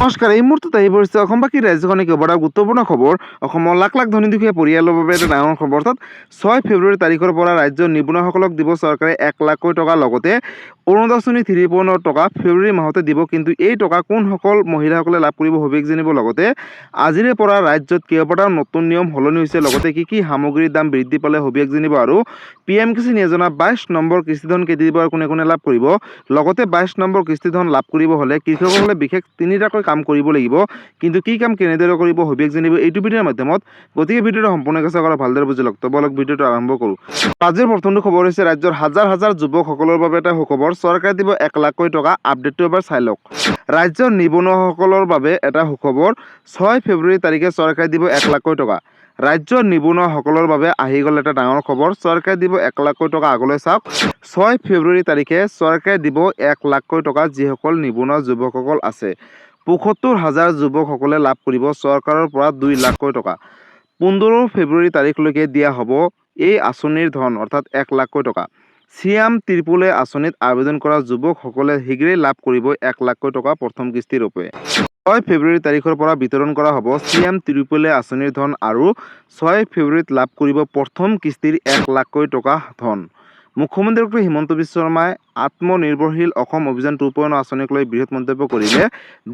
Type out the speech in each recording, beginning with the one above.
নমস্কাৰ, এই মুহূৰ্তত আহি পৰিছে অসমবাসী ৰাজ্যখনে কেইবাটাও গুৰুত্বপূৰ্ণ খবৰ। অসমৰ লাখ লাখ ধনী দুখীয়া পৰিয়ালৰ বাবে এটা ডাঙৰ খবৰ। অৰ্থাৎ 6 ফেব্ৰুৱাৰী তাৰিখৰ পৰা ৰাজ্যৰ নিবনুৱাসকলক দিব চৰকাৰে 1 লাখকৈ টকা, লগতে অৰুণোদয় আঁচনি 3.9 টকা ফেব্ৰুৱাৰী মাহতে দিব। কিন্তু এই টকা কোনসকল মহিলাসকলে লাভ কৰিব সবিশেষ জানিব। লগতে আজিৰে পৰা ৰাজ্যত কেইবাটাও নতুন নিয়ম সলনি হৈছে, লগতে কি কি সামগ্ৰীৰ দাম বৃদ্ধি পালে সবিশেষ জানিব। আৰু PM কিষাণ যোজনা 22 নম্বৰ কিস্তিধন কেতিয়া দিব আৰু কোনে কোনে লাভ কৰিব। লগতে 22 নম্বৰ কিস্তিধন লাভ কৰিব হ'লে কৃষকসকলে বিশেষ তিনিটাকৈ কাম কৰিব লাগিব। কিন্তু কি কাম কেনেদৰে কৰিব সবিশেষ জানিব এইটো ভিডিঅ'ৰ মাধ্যমত। গতিকে ভিডিঅ'টো সম্পূৰ্ণকৈ চাওক আৰু ভালদৰে বুজি লওক। তবলক ভিডিঅ'টো আৰম্ভ কৰোঁ। আজিৰ প্ৰথমটো খবৰ হৈছে ৰাজ্যৰ হাজাৰ হাজাৰ যুৱকসকলৰ বাবে এটা সুখবৰ। চৰকাৰে দিব 1 লাখকৈ টকা। আপডেটটো এবাৰ চাই লওক। ৰাজ্যৰ নিবনুৱাসকলৰ বাবে এটা সুখবৰ। 6 ফেব্ৰুৱাৰী তাৰিখে চৰকাৰে দিব 1 লাখকৈ টকা। ৰাজ্যৰ নিবনুৱাসকলৰ বাবে আহি গ'ল এটা ডাঙৰ খবৰ। চৰকাৰে দিব 1 লাখকৈ টকা। আগলৈ চাওক। 6 ফেব্ৰুৱাৰী তাৰিখে চৰকাৰে দিব 1 লাখকৈ টকা। যিসকল নিবনুৱা যুৱকসকল আছে, ৭৫,০০০ যুৱকসকলে লাভ কৰিব চৰকাৰৰ পৰা 2 লাখকৈ টকা। 15 ফেব্ৰুৱাৰী তাৰিখলৈকে দিয়া হ'ব এই আঁচনিৰ ধন, অৰ্থাৎ 1 লাখকৈ টকা। চিএম ত্ৰিপুলে আঁচনিত আবেদন কৰা যুৱকসকলে শীঘ্ৰেই লাভ কৰিব 1 লাখকৈ টকা প্ৰথম কিস্তি ৰূপে। 6 ফেব্ৰুৱাৰী তাৰিখৰ পৰা বিতৰণ কৰা হ'ব চিএম ত্ৰিপুলে আঁচনিৰ ধন, আৰু 6 ফেব্ৰুৱাৰীত লাভ কৰিব প্ৰথম কিস্তিৰ 1 লাখকৈ টকা ধন। মুখ্যমন্ত্ৰী ডক্টৰ হিমন্ত বিশ্ব শৰ্মাই আত্মনিৰ্ভৰশীল অসম অভিযান 2.0 আঁচনিক লৈ বৃহৎ মন্তব্য কৰিলে।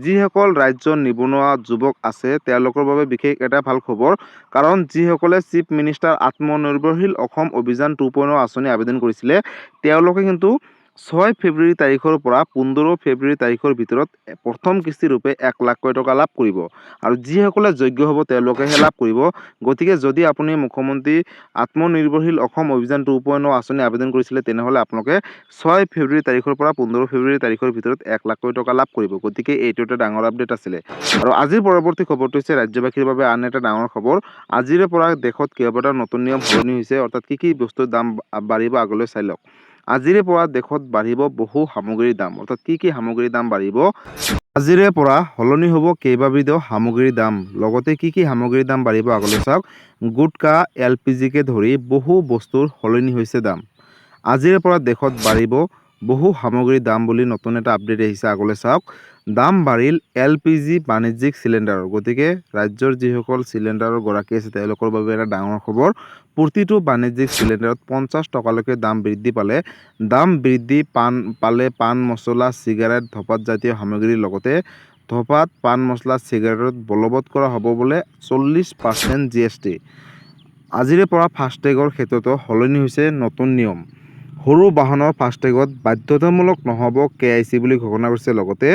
যিসকল ৰাজ্যৰ নিবনুৱা যুৱক আছে তেওঁলোকৰ বাবে বিশেষ এটা ভাল খবৰ। কাৰণ যিসকলে চিফ মিনিষ্টাৰ আত্মনিৰ্ভৰশীল অসম অভিযান 2.0 আঁচনি আবেদন কৰিছিলে, তেওঁলোকে কিন্তু 6 ফেব্ৰুৱাৰী তাৰিখৰ পৰা 15 ফেব্ৰুৱাৰী তাৰিখৰ ভিতৰত প্ৰথম কিস্তি ৰূপে 1 লাখকৈ টকা লাভ কৰিব। আৰু যিসকলে যোগ্য হ'ব তেওঁলোকেহে লাভ কৰিব। গতিকে যদি আপুনি মুখ্যমন্ত্ৰী আত্মনিৰ্ভৰশীল অসম অভিযান 2.0 আঁচনি আবেদন কৰিছিলে, তেনেহ'লে আপোনালোকে 6 ফেব্ৰুৱাৰী তাৰিখৰ পৰা 15 ফেব্ৰুৱাৰী তাৰিখৰ ভিতৰত 1 লাখকৈ টকা লাভ কৰিব। গতিকে এইটো এটা ডাঙৰ আপডেট আছিলে। আৰু আজিৰ পৰৱৰ্তী খবৰটো হৈছে ৰাজ্যবাসীৰ বাবে আন এটা ডাঙৰ খবৰ। আজিৰে পৰা দেশত কেইবাটাও নতুন নিয়ম সলনি হৈছে। অৰ্থাৎ কি কি বস্তুৰ দাম বাঢ়িব আগলৈ চাই লওক। আজিৰে পৰা দেশত বাঢ়িব বহু সামগ্ৰীৰ দাম। অৰ্থাৎ কি কি সামগ্ৰীৰ দাম বাঢ়িব। আজিৰে পৰা সলনি হ'ব কেইবাবিধো সামগ্ৰীৰ দাম। লগতে কি কি সামগ্ৰীৰ দাম বাঢ়িব আগলৈ চাওক। গুটকা, LPGকে ধৰি বহু বস্তুৰ সলনি হৈছে দাম। আজিৰে পৰা দেশত বাঢ়িব বহু সামগ্ৰীৰ দাম বুলি নতুন এটা আপডেট আহিছে। আগলৈ চাওক। দাম বাঢ়িল LPG বাণিজ্যিক চিলিণ্ডাৰৰ। গতিকে ৰাজ্যৰ যিসকল চিলিণ্ডাৰৰ গৰাকী আছে তেওঁলোকৰ বাবে এটা ডাঙৰ খবৰ। প্ৰতিটো বাণিজ্যিক চিলিণ্ডাৰত 50 টকালৈকে দাম বৃদ্ধি পালে। দাম বৃদ্ধি পালে পাণ মছলা, চিগাৰেট, ধঁপাত জাতীয় সামগ্ৰীৰ লগতে ধঁপাত, পাণ মছলা, চিগাৰেটত বলবৎ কৰা হ'ব বোলে 40% GST। আজিৰে পৰা ফাষ্টেগৰ ক্ষেত্ৰতো সলনি হৈছে নতুন নিয়ম। সৰু বাহনৰ ফাষ্টেগত বাধ্যতামূলক নহ'ব KIC বুলি ঘোষণা কৰিছে। লগতে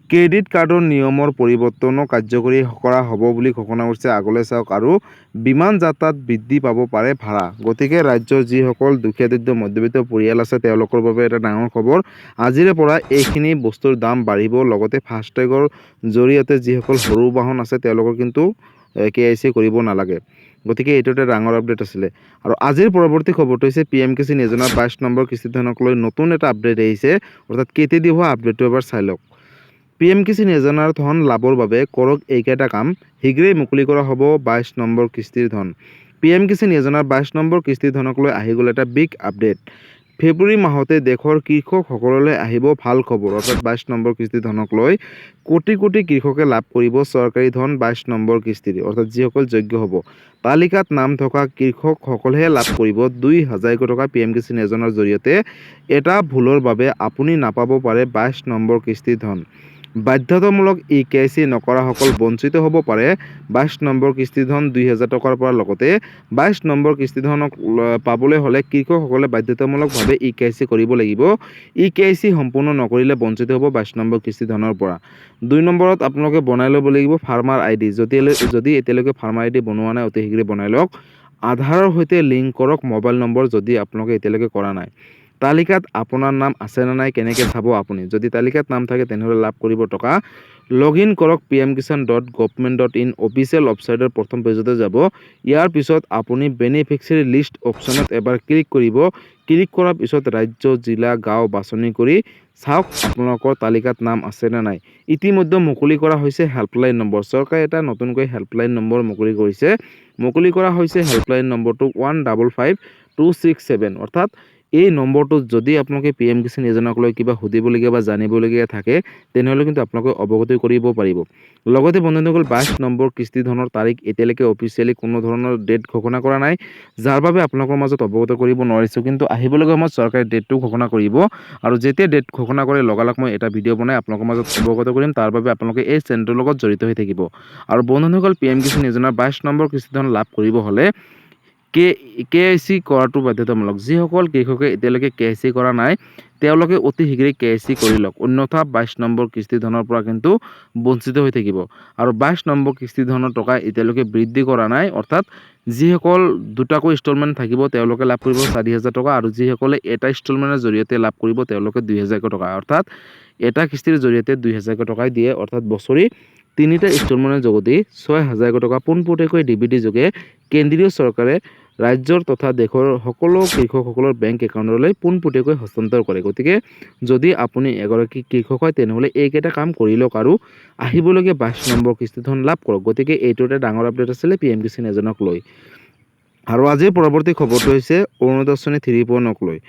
ক্ৰেডিট কাৰ্ডৰ নিয়মৰ পৰিৱৰ্তনো কাৰ্যকৰী কৰা হ'ব বুলি ঘোষণা কৰিছে। আগলৈ চাওক। আৰু বিমান যাত্ৰাত বৃদ্ধি পাব পাৰে ভাড়া। গতিকে ৰাজ্যৰ যিসকল দুখীয়া দৰিদ্ৰ মধ্যবিত্ত পৰিয়াল আছে তেওঁলোকৰ বাবে এটা ডাঙৰ খবৰ। আজিৰে পৰা এইখিনি বস্তুৰ দাম বাঢ়িব। লগতে ফাষ্টেগৰ জৰিয়তে যিসকল সৰু বাহন আছে তেওঁলোকৰ কিন্তু KIC কৰিব নালাগে। গতিকে এইটো এটা ডাঙৰ আপডেট আছিলে। আৰু আজিৰ পৰৱৰ্তী খবৰটো হৈছে PM কিষাণ যোজনাৰ 22 নম্বৰ কিস্তিধনক লৈ নতুন এটা আপডেট আহিছে। অৰ্থাৎ কেতিয়া দিব আপডেটটো এবাৰ চাই লওক। PM কিষাণ যোজনাৰ ধন লাভৰ বাবে কৰক এইকেইটা কাম। শীঘ্ৰেই মুকলি কৰা হ'ব 22 নম্বৰ কিস্তিৰ ধন। PM কিষাণ যোজনাৰ 22 নম্বৰ কিস্তিৰ ধনক লৈ আহি গ'ল এটা বিগ আপডেট। ফেব্ৰুৱাৰী মাহতে দেশৰ কৃষকসকললৈ আহিব ভাল খবৰ। অৰ্থাৎ 22 নম্বৰ কিস্তি ধনক লৈ কোটি কোটি কৃষকে লাভ কৰিব চৰকাৰী ধন 22 নম্বৰ কিস্তিৰ। অৰ্থাৎ যিসকল যোগ্য হ'ব, তালিকাত নাম থকা কৃষকসকলেহে লাভ কৰিব 2,000 টকা PM কিষাণ যোজনাৰ জৰিয়তে। এটা ভুলৰ বাবে আপুনি নাপাব পাৰে 22 নম্বৰ কিস্তিৰ ধন। বাধ্যতামূলক KIC নকৰাসকল বঞ্চিত হ'ব পাৰে 22 নম্বৰ কিস্তিৰ ধন 2,000 টকাৰ পৰা। লগতে 22 নম্বৰ কিস্তি ধনক পাবলৈ হ'লে কৃষকসকলে বাধ্যতামূলকভাৱে KIC কৰিব লাগিব। KIC সম্পূৰ্ণ নকৰিলে বঞ্চিত হ'ব 22 নম্বৰ কিস্তি ধনৰ পৰা। 2 নম্বৰত আপোনালোকে বনাই ল'ব লাগিব ফাৰ্মাৰ ID। যদি এতিয়ালৈকে ফাৰ্মাৰ ID বনোৱা নাই, অতি শীঘ্ৰে বনাই লওক। আধাৰৰ সৈতে লিংক কৰক মোবাইল নম্বৰ যদি আপোনালোকে এতিয়ালৈকে কৰা নাই। তালিকাত আপোনাৰ নাম আছে নে নাই কেনেকৈ চাব আপুনি। যদি তালিকাত নাম থাকে তেনেহ'লে লাভ কৰিব টকা। লগইন কৰক pmkisan.government.in অফিচিয়েল ৱেবছাইটৰ প্ৰথম পেজতে যাব। ইয়াৰ পিছত আপুনি বেনিফিচিয়াৰী লিষ্ট অপশ্যনত এবাৰ ক্লিক কৰিব। ক্লিক কৰাৰ পিছত ৰাজ্য, জিলা, গাঁও বাছনি কৰি চাওক আপোনালোকৰ তালিকাত নাম আছে নে নাই। ইতিমধ্যে মুকলি কৰা হৈছে হেল্পলাইন নম্বৰ। চৰকাৰে এটা নতুনকৈ হেল্পলাইন নম্বৰ মুকলি কৰিছে। মুকলি কৰা হৈছে হেল্পলাইন নম্বৰটো 155267। অৰ্থাৎ এই নম্বৰটোত যদি আপোনালোকে PM কিষাণ যোজনাক লৈ কিবা সুধিবলগীয়া বা জানিবলগীয়া থাকে তেনেহ'লে কিন্তু আপোনালোকে অৱগত কৰিব পাৰিব। লগতে বন্ধুসকল 22 নম্বৰ কিস্তি ধনৰ তাৰিখ এতিয়ালৈকে অফিচিয়েলি কোনো ধৰণৰ ডেট ঘোষণা কৰা নাই, যাৰ বাবে আপোনালোকৰ মাজত অৱগত কৰিব নোৱাৰিছোঁ। কিন্তু আহিবলগীয়া সময়ত চৰকাৰে ডেটটো ঘোষণা কৰিব আৰু যেতিয়া ডেট ঘোষণা কৰে লগালগ মই এটা ভিডিঅ' বনাই আপোনালোকৰ মাজত অৱগত কৰিম। তাৰ বাবে আপোনালোকে এই চেনেলটোৰ লগত জড়িত হৈ থাকিব। আৰু বন্ধুসকল PM কিষাণ যোজনাৰ 22 নম্বৰ কিস্তি ধন লাভ কৰিব হ'লে KYC কৰাটো বাধ্যতামূলক। যিসকল কৃষকে এতিয়ালৈকে KYC কৰা নাই তেওঁলোকে অতি শীঘ্ৰে KYC কৰি লওক, অন্যথা 22 নম্বৰ কিস্তি ধনৰ পৰা কিন্তু বঞ্চিত হৈ থাকিব। আৰু 22 নম্বৰ কিস্তি ধনৰ টকা এতিয়ালৈকে বৃদ্ধি কৰা নাই, অৰ্থাৎ যিসকল দুটাকৈ ইনষ্টলমেণ্ট থাকিব তেওঁলোকে লাভ কৰিব 4,000 টকা আৰু যিসকলে এটা ইনষ্টলমেণ্টৰ জৰিয়তে লাভ কৰিব তেওঁলোকে 2,000 টকা, অৰ্থাৎ এটা কিস্তিৰ জৰিয়তে 2,000 টকাই দিয়ে, অৰ্থাৎ বছৰি তিনিটা ইনষ্টলমেণ্টৰ যোগেদি 6,000 টকা পোনপটীয়াকৈ DBT যোগে কেন্দ্ৰীয় চৰকাৰে ৰাজ্যৰ তথা দেশৰ সকলো কৃষকসকলৰ বেংক একাউণ্টলৈ পোনপটীয়াকৈ হস্তান্তৰ কৰে। গতিকে যদি আপুনি এগৰাকী কৃষক হয় তেনেহ'লে এইকেইটা কাম কৰি লওক আৰু আহিবলগীয়া 22 নম্বৰ কিস্তি ধন লাভ কৰক। গতিকে এইটো এটা ডাঙৰ আপডেট আছিলে PM কিষাণ যোজনাক লৈ। আৰু আজিৰ পৰৱৰ্তী খবৰটো হৈছে অৰুণোদয় আঁচনি 3.0ক লৈ।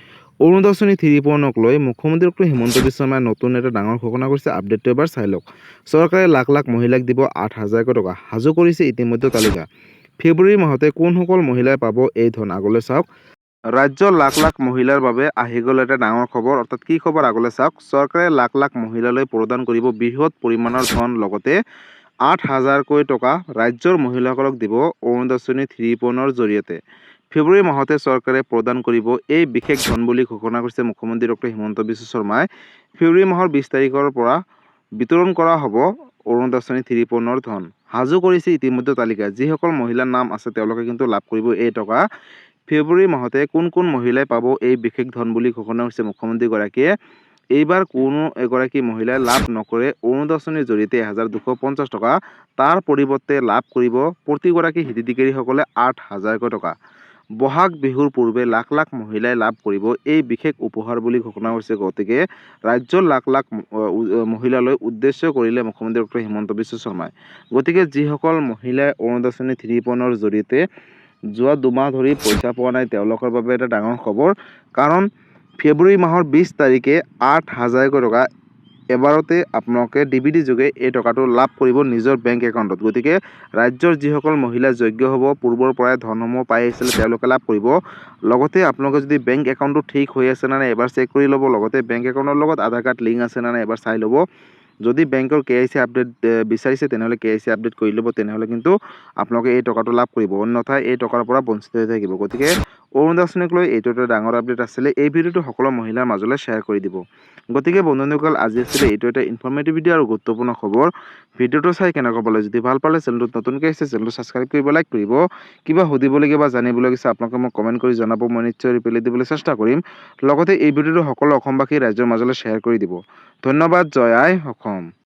অৰুণোদয় আঁচনি 3.0ক লৈ মুখ্যমন্ত্ৰী ডক্টৰ হিমন্ত বিশ্ব শৰ্মাই নতুন এটা ডাঙৰ ঘোষণা কৰিছে। আপডেটটো এবাৰ চাই লওক। চৰকাৰে লাখ লাখ মহিলাক দিব 8,000 টকা, সাজু কৰিছে ইতিমধ্যে তালিকা। ফেব্ৰুৱাৰী মাহতে কোনসকল মহিলাই পাব এই ধন আগলৈ চাওক। ৰাজ্যৰ লাখ লাখ মহিলাৰ বাবে আহি গ'ল এটা ডাঙৰ খবৰ, অৰ্থাৎ কি খবৰ আগলৈ চাওক। চৰকাৰে লাখ লাখ মহিলালৈ প্ৰদান কৰিব বৃহৎ পৰিমাণৰ ধন, লগতে 8,000কৈ টকা ৰাজ্যৰ মহিলাসকলক দিব অৰুণোদয় আঁচনি 3.0ৰ জৰিয়তে। ফেব্ৰুৱাৰী মাহতে চৰকাৰে প্ৰদান কৰিব এই বিশেষ ধন বুলি ঘোষণা কৰিছে মুখ্যমন্ত্ৰী ডক্টৰ হিমন্ত বিশ্ব শৰ্মাই। ফেব্ৰুৱাৰী মাহৰ 20 তাৰিখৰ পৰা বিতৰণ কৰা হ'ব অৰুণোদয় আঁচনি 3.0ৰ ধন। সাজু কৰিছে ইতিমধ্যে তালিকা। যিসকল মহিলাৰ নাম আছে তেওঁলোকে কিন্তু লাভ কৰিব এই টকা। ফেব্ৰুৱাৰী মাহতে কোন কোন মহিলাই পাব এই বিশেষ ধন বুলি ঘোষণা কৰিছে মুখ্যমন্ত্ৰীগৰাকীয়ে। এইবাৰ কোনো এগৰাকী মহিলাই লাভ নকৰে অৰুণোদয় আঁচনিৰ জৰিয়তে 1,250 টকা, তাৰ পৰিৱৰ্তে লাভ কৰিব প্ৰতিগৰাকী হিতাধিকাৰীসকলে 8,000কৈ টকা। বহাগ বিহুৰ পূৰ্বে লাখ লাখ মহিলাই লাভ কৰিব এই বিশেষ উপহাৰ বুলি ঘোষণা কৰিছে। গতিকে ৰাজ্যৰ লাখ লাখ মহিলালৈ উদ্দেশ্য কৰিলে মুখ্যমন্ত্ৰী ডক্টৰ হিমন্ত বিশ্ব শৰ্মাই। গতিকে যিসকল মহিলাই অৰুণোদয় আঁচনি 3.0ৰ জৰিয়তে যোৱা 2 মাহ ধৰি পইচা পোৱা নাই তেওঁলোকৰ বাবে এটা ডাঙৰ খবৰ, কাৰণ ফেব্ৰুৱাৰী মাহৰ 20 তাৰিখে 8,000কৈ টকা এবাৰতে আপোনালোকে DBT যোগে এই টকাটো লাভ কৰিব নিজৰ বেংক একাউণ্টত। গতিকে ৰাজ্যৰ যিসকল মহিলা যোগ্য হ'ব, পূৰ্বৰ পৰাই ধনসমূহ পাই আহিছিলে তেওঁলোকে লাভ কৰিব। লগতে আপোনালোকে যদি বেংক একাউণ্টটো ঠিক হৈ আছে নে নাই এবাৰ চেক কৰি ল'ব। লগতে বেংক একাউণ্টৰ লগত আধাৰ কাৰ্ড লিংক আছে নে নাই এবাৰ চাই ল'ব। যদি বেংকৰ KYC আপডেট বিচাৰিছে তেনেহ'লে KYC আপডেট কৰি ল'ব, তেনেহ'লে কিন্তু আপোনালোকে এই টকাটো লাভ কৰিব, অন্যথা এই টকাৰ পৰা বঞ্চিত হৈ থাকিব। গতিকে অৰুণোদয় আঁচনিক লৈ এইটো এটা ডাঙৰ আপডেট আছিলে। এই ভিডিঅ'টো সকলো মহিলাৰ মাজলৈ শ্বেয়াৰ কৰি দিব। গতিকে বন্ধুসকল আজি আছিলে এইটো এটা ইনফৰ্মেটিভ ভিডিঅ' আৰু গুৰুত্বপূৰ্ণ খবৰ। ভিডিঅ'টো চাই কেনেকুৱা পালে, যদি ভাল পালে চেনেলটোত নতুনকৈ আহিছে চেনেলটো ছাবস্ক্ৰাইব কৰিব, লাইক কৰিব। কিবা সুধিবলগীয়া বা জানিবলগীয়া আছে আপোনালোকে মোক কমেণ্ট কৰি জনাব, মই নিশ্চয় ৰিপ্লাই দিবলৈ চেষ্টা কৰিম। লগতে এই ভিডিঅ'টো সকলো অসমবাসী ৰাইজৰ মাজলৈ শ্বেয়াৰ কৰি দিব। ধন্যবাদ। জয় আই অসম।